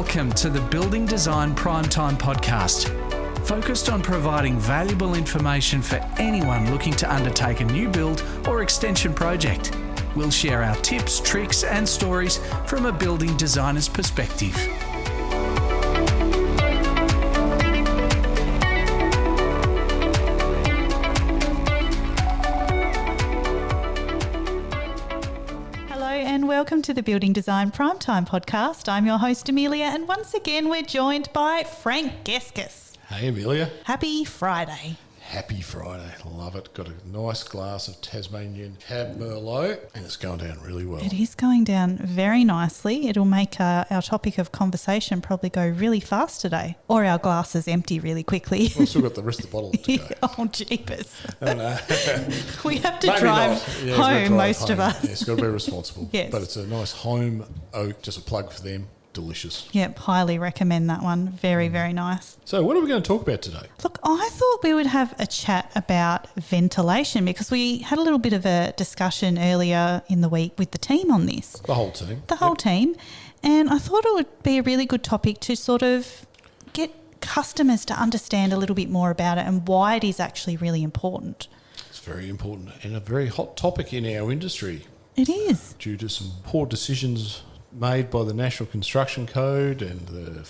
Welcome to the Building Design Primetime Podcast, focused on providing valuable information for anyone looking to undertake a new build or extension project. We'll share our tips, tricks and stories from a building designer's perspective. Welcome to the Building Design Primetime Podcast. I'm your host, Amelia, and once again we're joined by Frank Geskus. Hey, Amelia. Happy Friday. Happy Friday. Love it. Got a nice glass of Tasmanian Cab Merlot, and it's going down really well. It is going down very nicely. It'll make our topic of conversation probably go really fast today, or our glasses empty really quickly. We've still got the rest of the bottle to go. Oh, jeepers. Oh, no. We have to drive home, most of us. Yeah, it's got to be responsible. Yes. But it's a nice home oak, just a plug for them. Delicious. Yep, highly recommend that one. Very, very nice. So what are we going to talk about today? Look, I thought we would have a chat about ventilation because we had a little bit of a discussion earlier in the week with the team on this. The whole team. The whole team. And I thought it would be a really good topic to sort of get customers to understand a little bit more about it and why it is actually really important. It's very important and a very hot topic in our industry. It is. Due to some poor decisions made by the National Construction Code and the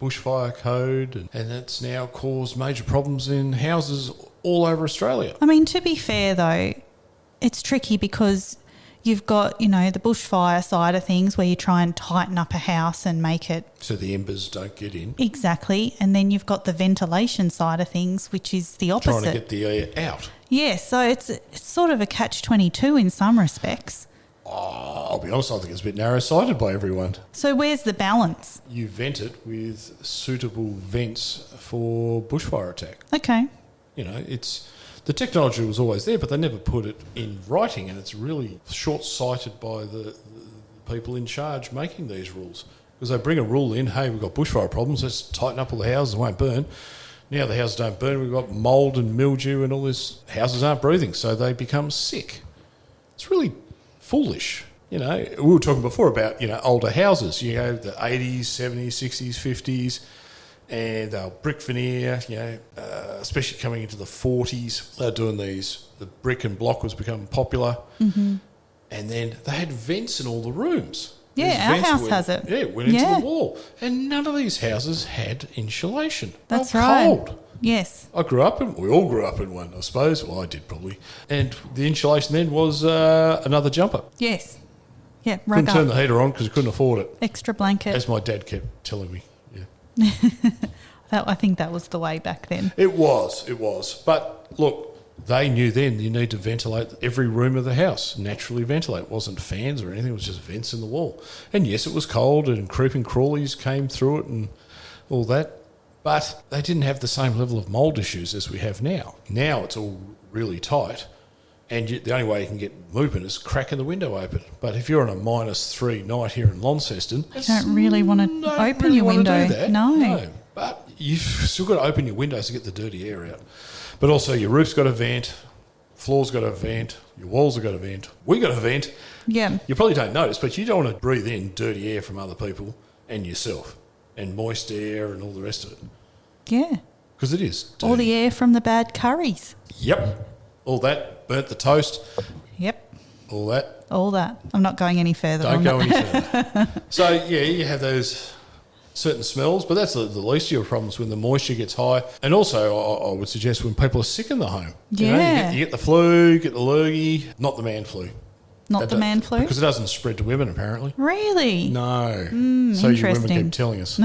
Bushfire Code, and it's now caused major problems in houses all over Australia. I mean, to be fair though, it's tricky because you've got, the bushfire side of things where you try and tighten up a house and make it so the embers don't get in. Exactly. And then you've got the ventilation side of things, which is the opposite. Trying to get the air out. Yeah, so it's sort of a catch-22 in some respects. Oh, I'll be honest, I think it's a bit narrow-sighted by everyone. So where's the balance? You vent it with suitable vents for bushfire attack. Okay. The technology was always there, but they never put it in writing, and it's really short-sighted by the people in charge making these rules. Because they bring a rule in, hey, we've got bushfire problems, let's tighten up all the houses, won't burn. Now the houses don't burn, we've got mould and mildew and all this. Houses aren't breathing, so they become sick. It's really foolish. We were talking before about, older houses, the 80s, 70s, 60s, 50s, and they're brick veneer, especially coming into the 40s. They're doing these, the brick and block was becoming popular. Mm-hmm. And then they had vents in all the rooms. Yeah, our house has it. Yeah, went into the wall. And none of these houses had insulation. That's right. Cold. Yes. We all grew up in one, I suppose. Well, I did probably. And the insulation then was another jumper. Yes. Yeah, couldn't turn the heater on because you couldn't afford it. Extra blanket. As my dad kept telling me. Yeah. I think that was the way back then. It was. But look, they knew then you need to ventilate every room of the house, naturally ventilate. It wasn't fans or anything, it was just vents in the wall. And yes, it was cold and creeping crawlies came through it and all that. But they didn't have the same level of mould issues as we have now. Now it's all really tight, and the only way you can get movement is cracking the window open. But if you're on a -3 night here in Launceston, you don't really want to open your window. No. But you've still got to open your windows to get the dirty air out. But also your roof's got a vent, floor's got a vent, your walls have got a vent, we got a vent. Yeah. You probably don't notice, but you don't want to breathe in dirty air from other people and yourself. And moist air and all the rest of it. Yeah. Because it is dirty. All the air from the bad curries. Yep. All that. Burnt the toast. Yep. All that. I'm not going any further. Don't go any further. So, yeah, you have those certain smells, but that's the least of your problems when the moisture gets high. And also, I would suggest when people are sick in the home. Yeah. You get the flu, get the lurgy, not the man flu. Not the man flu? Because it doesn't spread to women, apparently. Really? No. So interesting. your women keep telling us.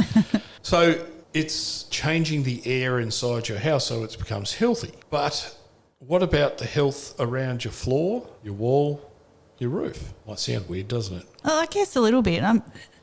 So it's changing the air inside your house so it becomes healthy. But what about the health around your floor, your wall, your roof? Might sound weird, doesn't it? Well, I guess a little bit.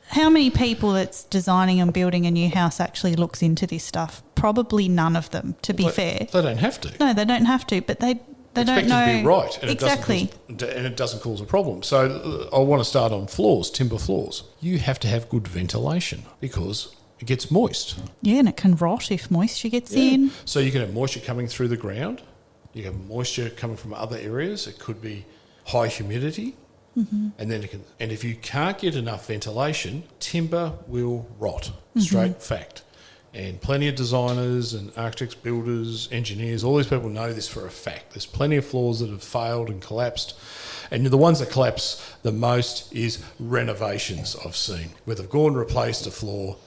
How many people that's designing and building a new house actually looks into this stuff? Probably none of them, to be fair. They don't have to. No, they don't have to, but they don't know. To be right. And exactly. It doesn't cause a problem. So I want to start on floors, timber floors. You have to have good ventilation because it gets moist. Yeah, and it can rot if moisture gets in. So you can have moisture coming through the ground. You have moisture coming from other areas. It could be high humidity. And then and if you can't get enough ventilation, timber will rot. Straight fact. And plenty of designers and architects, builders, engineers, all these people know this for a fact. There's plenty of floors that have failed and collapsed. And the ones that collapse the most is renovations I've seen, where they've gone and replaced a floor,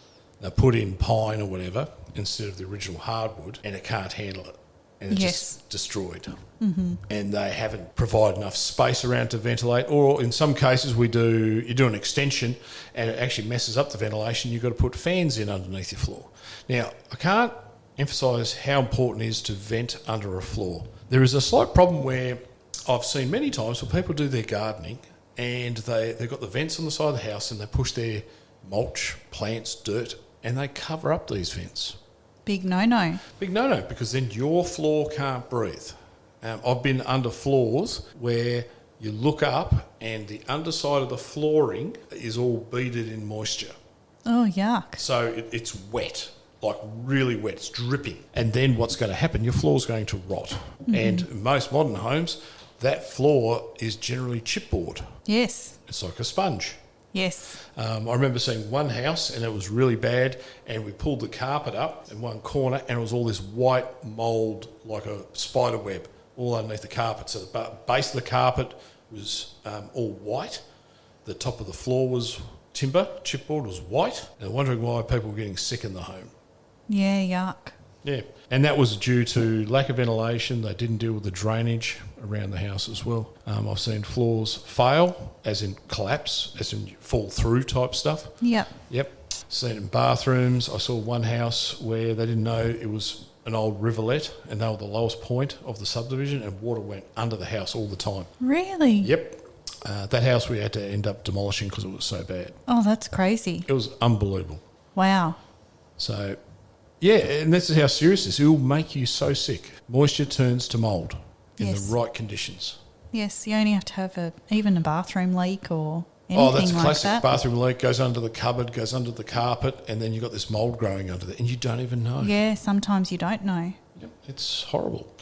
they put in pine or whatever instead of the original hardwood, and it can't handle it. And it's just destroyed. And they haven't provided enough space around to ventilate. Or in some cases you do an extension and it actually messes up the ventilation. You've got to put fans in underneath your floor. Now, I can't emphasise how important it is to vent under a floor. There is a slight problem where I've seen many times where people do their gardening and they've got the vents on the side of the house and they push their mulch, plants, dirt, and they cover up these vents. Big no-no. Big no-no, because then your floor can't breathe. I've been under floors where you look up and the underside of the flooring is all beaded in moisture. Oh, yuck. So it's wet, like really wet, it's dripping. And then what's going to happen, your floor's going to rot. And in most modern homes, that floor is generally chipboard. Yes. It's like a sponge. Yes. I remember seeing one house and it was really bad, and we pulled the carpet up in one corner and it was all this white mould, like a spider web, all underneath the carpet. So the base of the carpet was all white. The top of the floor was timber, chipboard was white. And I'm wondering why people were getting sick in the home. Yeah, yuck. Yeah, and that was due to lack of ventilation. They didn't deal with the drainage around the house as well. I've seen floors fail, as in collapse, as in fall through type stuff. Yep. Seen it in bathrooms. I saw one house where they didn't know it was an old rivulet and they were the lowest point of the subdivision, and water went under the house all the time. Really? Yep. That house we had to end up demolishing because it was so bad. Oh, that's crazy. It was unbelievable. Wow. So, yeah, and this is how serious this is. It will make you so sick. Moisture turns to mould in the right conditions. Yes, you only have to have even a bathroom leak or anything that's a like classic. that. Bathroom leak goes under the cupboard, goes under the carpet, and then you've got this mould growing under there, and you don't even know. Yeah, sometimes you don't know. Yep, it's horrible.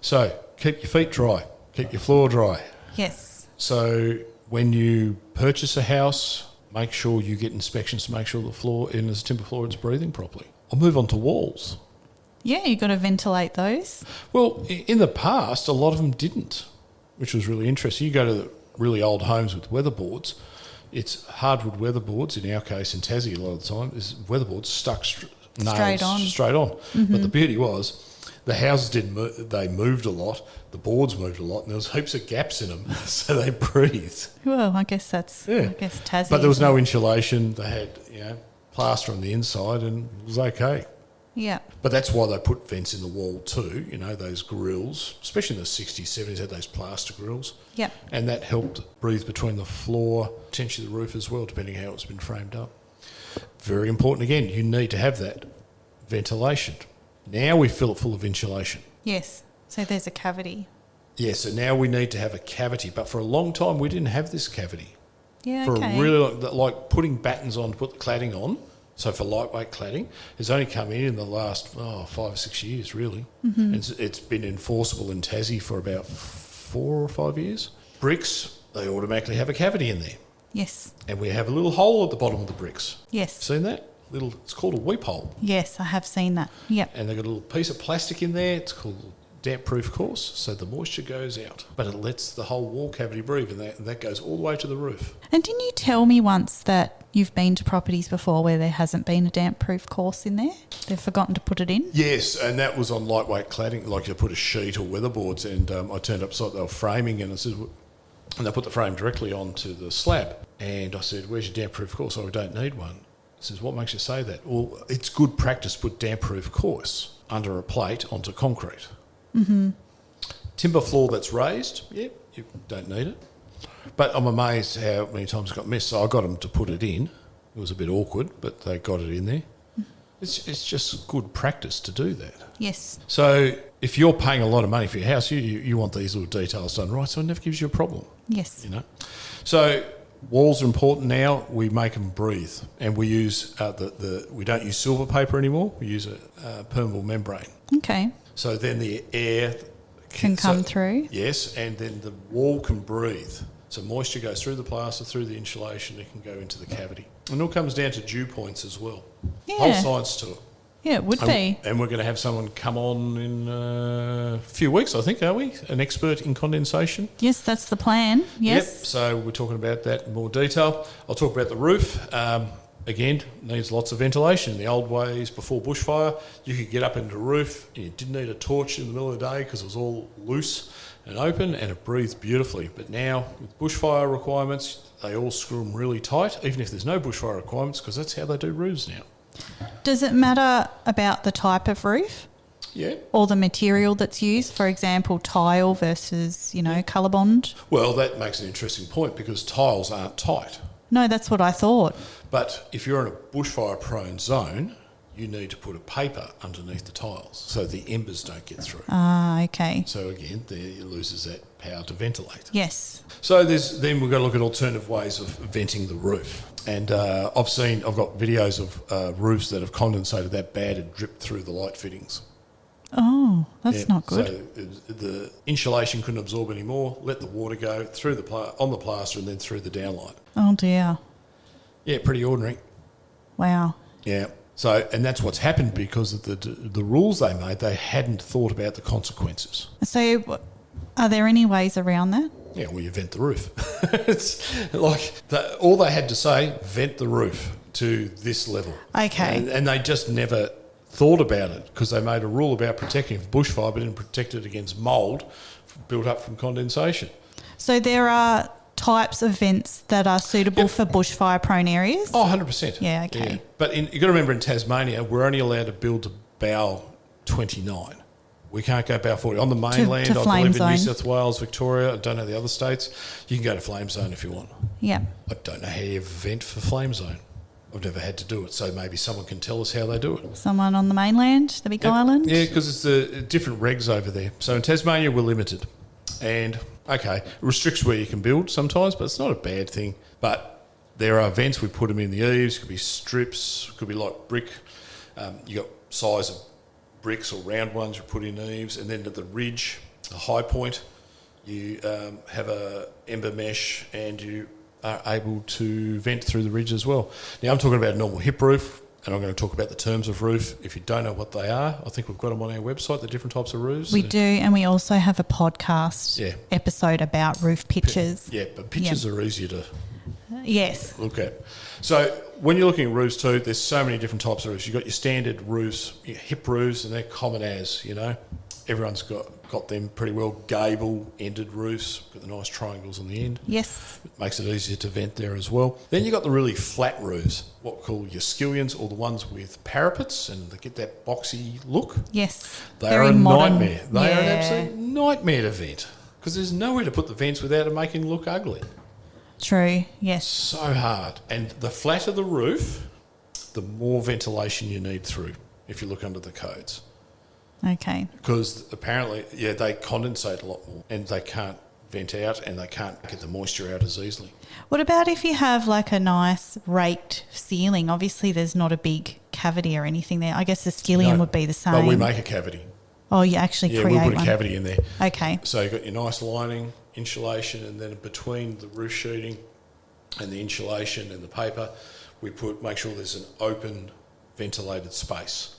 So, keep your feet dry. Keep your floor dry. Yes. So, when you purchase a house, make sure you get inspections to make sure the floor, in this timber floor, it's breathing properly. I'll move on to walls. Yeah, you've got to ventilate those. Well, in the past, a lot of them didn't, which was really interesting. You go to the really old homes with weatherboards, it's hardwood weatherboards, in our case in Tassie a lot of the time, is weatherboards stuck straight on. But the beauty was the houses didn't move, they moved a lot, the boards moved a lot, and there was heaps of gaps in them, so they breathed. Well, I guess that's Tassie. But there was no insulation. They had, plaster on the inside, and it was okay. Yeah. But that's why they put vents in the wall too, those grills, especially in the 60s, 70s, had those plaster grills. Yep. And that helped breathe between the floor, potentially the roof as well, depending how it's been framed up. Very important, again, you need to have that ventilation. Now we fill it full of insulation. Yes. So there's a cavity. Yeah, so now we need to have a cavity. But for a long time, we didn't have this cavity. Yeah, For okay. a really like putting battens on to put the cladding on, so for lightweight cladding, has only come in the last 5 or 6 years, really. It's been enforceable in Tassie for about 4 or 5 years. Bricks, they automatically have a cavity in there. Yes. And we have a little hole at the bottom of the bricks. Yes. Seen that? It's called a weep hole. Yes, I have seen that. Yep. And they've got a little piece of plastic in there. It's called damp-proof course, so the moisture goes out. But it lets the whole wall cavity breathe, and that goes all the way to the roof. And didn't you tell me once that you've been to properties before where there hasn't been a damp-proof course in there? They've forgotten to put it in? Yes, and that was on lightweight cladding, like you put a sheet or weatherboards, and I turned up, so they were framing, and they put the frame directly onto the slab. And I said, "Where's your damp-proof course?" "Oh, we don't need one." He says, "What makes you say that?" "Well, it's good practice to put damp-proof course under a plate onto concrete." Timber floor that's raised, you don't need it. But I'm amazed how many times it got missed. So I got them to put it in. It was a bit awkward, but they got it in there. It's just good practice to do that. Yes. So if you're paying a lot of money for your house, you want these little details done right, so it never gives you a problem. Yes. So walls are important now. We make them breathe, and we use we don't use silver paper anymore. We use a permeable membrane. Okay. So then the air Can come through. Yes, and then the wall can breathe. So moisture goes through the plaster, through the insulation, it can go into the cavity. And it all comes down to dew points as well. Yeah. Whole science to it. Yeah, it would be. And we're going to have someone come on in a few weeks, I think, are we? An expert in condensation. Yes, that's the plan. Yes. Yep, so we're talking about that in more detail. I'll talk about the roof. Again, needs lots of ventilation. In the old ways, before bushfire, you could get up into the roof and you didn't need a torch in the middle of the day because it was all loose and open and it breathed beautifully. But now, with bushfire requirements, they all screw them really tight, even if there's no bushfire requirements, because that's how they do roofs now. Does it matter about the type of roof? Yeah. Or the material that's used? For example, tile versus, colour bond? Well, that makes an interesting point because tiles aren't tight. No, that's what I thought. But if you're in a bushfire-prone zone, you need to put a paper underneath the tiles so the embers don't get through. Ah, okay. So again, it loses that power to ventilate. Yes. So then we've got to look at alternative ways of venting the roof. And I've got videos of roofs that have condensated that bad and dripped through the light fittings. Oh, that's Yeah, not good. So the insulation couldn't absorb any more, let the water go through on the plaster and then through the downlight. Oh, dear. Yeah, pretty ordinary. Wow. Yeah. So, and that's what's happened because of the rules they made. They hadn't thought about the consequences. So are there any ways around that? Yeah, well, you vent the roof. It's like all they had to say, vent the roof to this level. Okay. And they just never thought about it because they made a rule about protecting from bushfire but didn't protect it against mould built up from condensation. So there are types of vents that are suitable for bushfire-prone areas? Oh, 100%. Yeah, okay. Yeah. But you've got to remember in Tasmania, we're only allowed to build to bow 29. We can't go bow 40. On the mainland, to I flame believe in New zone. South Wales, Victoria, I don't know the other states, you can go to flame zone if you want. Yeah. I don't know how you vent for flame zone. I've never had to do it, so maybe someone can tell us how they do it. Someone on the mainland, the big island? Yeah, because it's the different regs over there. So in Tasmania, we're limited. And, okay, it restricts where you can build sometimes, but it's not a bad thing. But there are vents, we put them in the eaves, could be strips, could be like brick. You got size of bricks or round ones you put in eaves, and then at the ridge, the high point, you have a ember mesh and you are able to vent through the ridge as well. Now, I'm talking about a normal hip roof, and I'm going to talk about the terms of roof. If you don't know what they are, I think we've got them on our website, the different types of roofs. We do, and we also have a podcast episode about roof pitches. Yeah, but pitches are easier to Yes. look at. So when you're looking at roofs too, there's so many different types of roofs. You've got your standard roofs, your hip roofs, and they're common as, Everyone's got them pretty well. Gable-ended roofs, got the nice triangles on the end. Yes. It makes it easier to vent there as well. Then you've got the really flat roofs, what we call your skillions, or the ones with parapets, and they get that boxy look. Yes. They Very are a modern. nightmare. They are an absolute nightmare to vent because there's nowhere to put the vents without it making it look ugly. True, yes. So hard. And the flatter the roof, the more ventilation you need through if you look under the codes. Okay. Because apparently, they condensate a lot more and they can't vent out and they can't get the moisture out as easily. What about if you have like a nice raked ceiling? Obviously, there's not a big cavity or anything there. I guess the skillion would be the same. But we make a cavity. Oh, you actually create we put one. a cavity in there. Okay. So you've got your nice lining, insulation, and then between the roof sheeting and the insulation and the paper, we make sure there's an open ventilated space.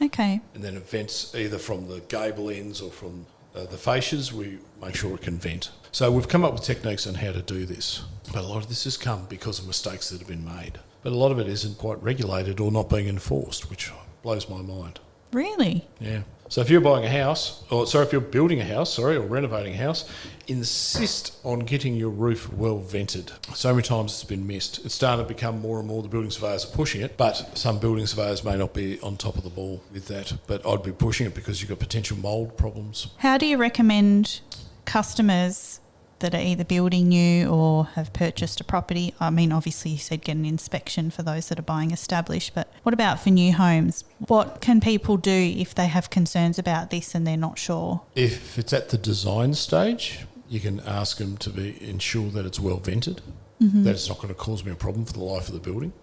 Okay. And then it vents either from the gable ends or from the fascias. We make sure it can vent. So we've come up with techniques on how to do this. But a lot of this has come because of mistakes that have been made. But a lot of it isn't quite regulated or not being enforced, which blows my mind. Really? Yeah. So if you're buying a house, if you're building a house, or renovating a house, insist on getting your roof well vented. So many times it's been missed. It's starting to become more and more, the building surveyors are pushing it, but some building surveyors may not be on top of the ball with that. But I'd be pushing it because you've got potential mould problems. How do you recommend customers that are either building new or have purchased a property? I mean, obviously you said get an inspection for those that are buying established, but what about for new homes? What can people do if they have concerns about this and they're not sure? If it's at the design stage, you can ask them to ensure that it's well vented, that it's not going to cause me a problem for the life of the building.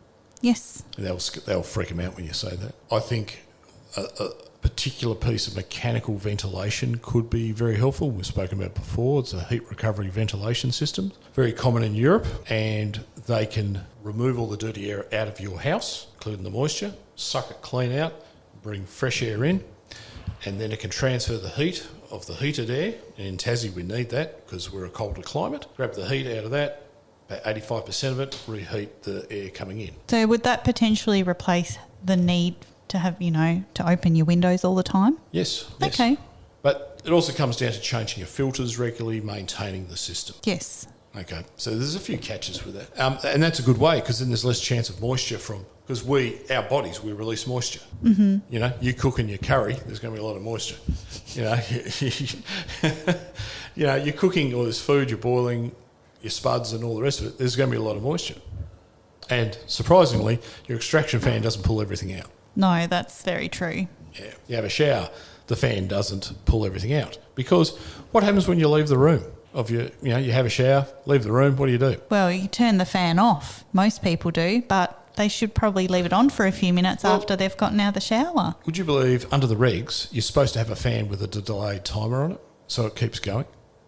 Yes. And they'll freak them out when you say that. I think particular piece of mechanical ventilation could be very helpful. We've spoken about it before. It's a heat recovery ventilation system, very common in Europe, and they can remove all the dirty air out of your house, including the moisture, suck it clean out, bring fresh air in, and then it can transfer the heat of the heated air. And in Tassie, we need that because we're a colder climate. Grab the heat out of that, about 85% of it, reheat the air coming in. So would that potentially replace the need to have, to open your windows all the time? Yes. Okay. But it also comes down to changing your filters regularly, maintaining the system. Yes. Okay, so there's a few catches with that. And that's a good way because then there's less chance of moisture because our bodies, we release moisture. Mm-hmm. You cook in your curry, there's going to be a lot of moisture. You're cooking all this food, you're boiling your spuds and all the rest of it, there's going to be a lot of moisture. And surprisingly, your extraction fan doesn't pull everything out. No, that's very true. Yeah, you have a shower, the fan doesn't pull everything out. Because what happens when you leave the room? You have a shower, leave the room, what do? Well, you turn the fan off. Most people do, but they should probably leave it on for a few minutes after they've gotten out of the shower. Would you believe under the regs, you're supposed to have a fan with a delayed timer on it so it keeps going?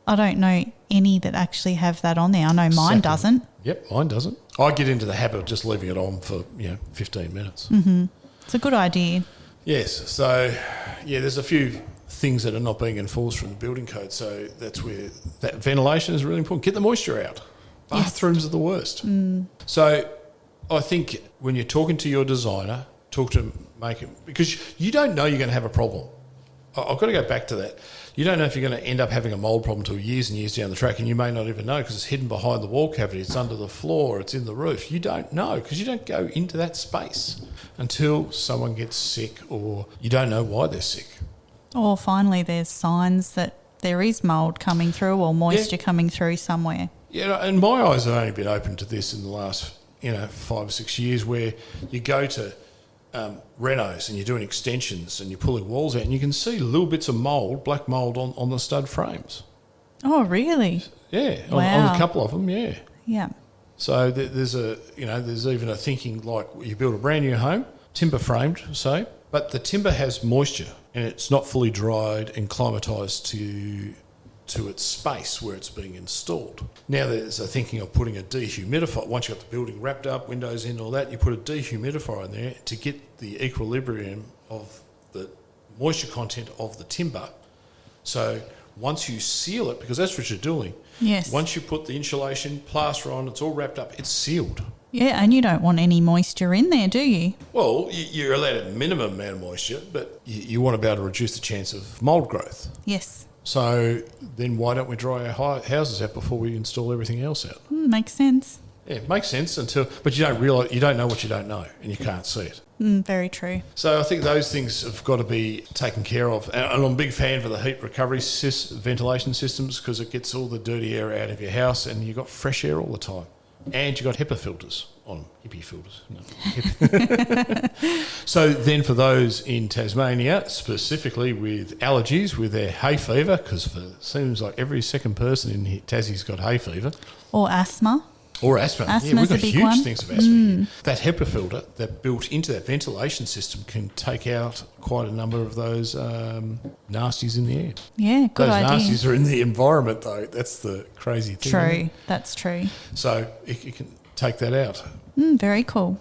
I don't know any that actually have that on there. I know mine doesn't. Yep, mine doesn't. I get into the habit of just leaving it on for 15 minutes. Mm-hmm. It's a good idea. Yes, so there's a few things that are not being enforced from the building code, so that's where that ventilation is really important. Get the moisture out. Bathrooms are the worst. So I think when you're talking to your designer, talk to make it, because you don't know you're going to have a problem. I've got to go back to that. You don't know if you're going to end up having a mould problem until years and years down the track, and you may not even know because it's hidden behind the wall cavity, it's under the floor, it's in the roof. You don't know because you don't go into that space until someone gets sick or you don't know why they're sick. Or finally there's signs that there is mould coming through or moisture coming through somewhere. Yeah, and my eyes have only been open to this in the last 5 or 6 years, where you go to renos and you're doing extensions and you're pulling walls out and you can see little bits of mould, black mould on the stud frames. Oh, really? Yeah, wow. on a couple of them, yeah. Yeah. So there's even a thinking like you build a brand new home, timber framed, say, but the timber has moisture and it's not fully dried and climatised to its space where it's being installed. Now there's a thinking of putting a dehumidifier. Once you've got the building wrapped up, windows in, all that, you put a dehumidifier in there to get the equilibrium of the moisture content of the timber. So once you seal it, because that's what you're doing, yes. Once you put the insulation, plaster on, it's all wrapped up, it's sealed. Yeah, and you don't want any moisture in there, do you? Well, you're allowed a minimum amount of moisture, but you want to be able to reduce the chance of mould growth. Yes. So then why don't we dry our houses out before we install everything else out? Makes sense. Yeah, it makes sense but you don't know what you don't know and you can't see it. Very true. So I think those things have got to be taken care of. And I'm a big fan for the heat recovery ventilation systems because it gets all the dirty air out of your house and you've got fresh air all the time. And you've got HEPA filters on them. Hippie filters. No. So then for those in Tasmania, specifically with allergies, with their hay fever, because it seems like every second person in Tassie's got hay fever. Or asthma. Or asthma. Asthma's we've got a big huge one. things of asthma here. That HEPA filter that built into that ventilation system can take out quite a number of those nasties in the air. Yeah, good idea. Those nasties are in the environment, though. That's the crazy thing. True, that's true. So it can take that out. Very cool.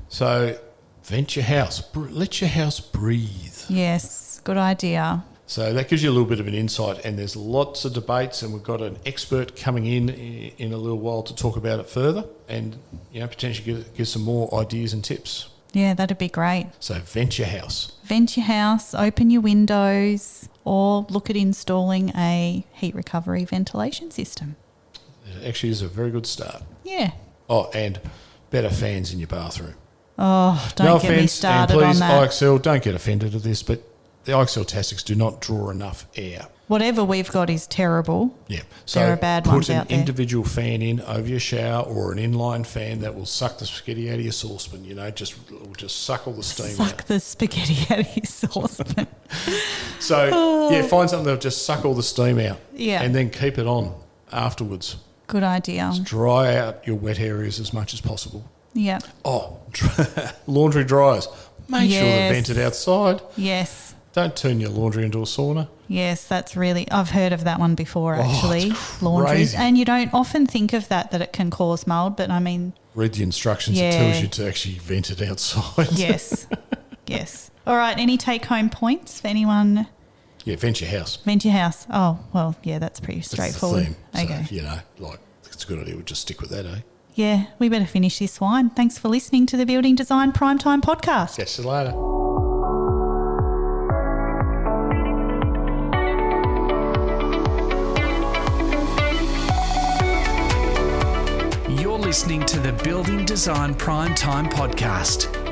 So vent your house. Let your house breathe. Yes, good idea. So that gives you a little bit of an insight, and there's lots of debates, and we've got an expert coming in a little while to talk about it further and potentially give some more ideas and tips. Yeah, that'd be great. So vent your house. Vent your house, open your windows, or look at installing a heat recovery ventilation system. It actually is a very good start. Yeah. Oh, and better fans in your bathroom. Oh, don't get me started on that. And please, IXL, don't get offended at this, but the IXL Tastics do not draw enough air. Whatever we've got is terrible. Yeah. So there are bad ones out there. Put an individual fan in over your shower or an inline fan that will suck the spaghetti out of your saucepan, just suck all the steam out. Suck the spaghetti out of your saucepan. So, find something that will just suck all the steam out. Yeah. And then keep it on afterwards. Good idea. Just dry out your wet areas as much as possible. Yeah. Oh, laundry dryers. Make sure they're vented outside. Yes. Don't turn your laundry into a sauna. Yes, that's really... I've heard of that one before, actually. It's Laundries. crazy. And you don't often think of that it can cause mould, but I mean... Read the instructions. Yeah. It tells you to actually vent it outside. Yes. Yes. All right, any take-home points for anyone? Yeah, vent your house. Vent your house. Oh, well, yeah, that's pretty That's straightforward. the theme. Okay. So, you know, like, it's a good idea. We'll just stick with that, eh? Yeah, we better finish this wine. Thanks for listening to the Building Design Primetime podcast. Catch you later. You're listening to the Building Design Primetime podcast.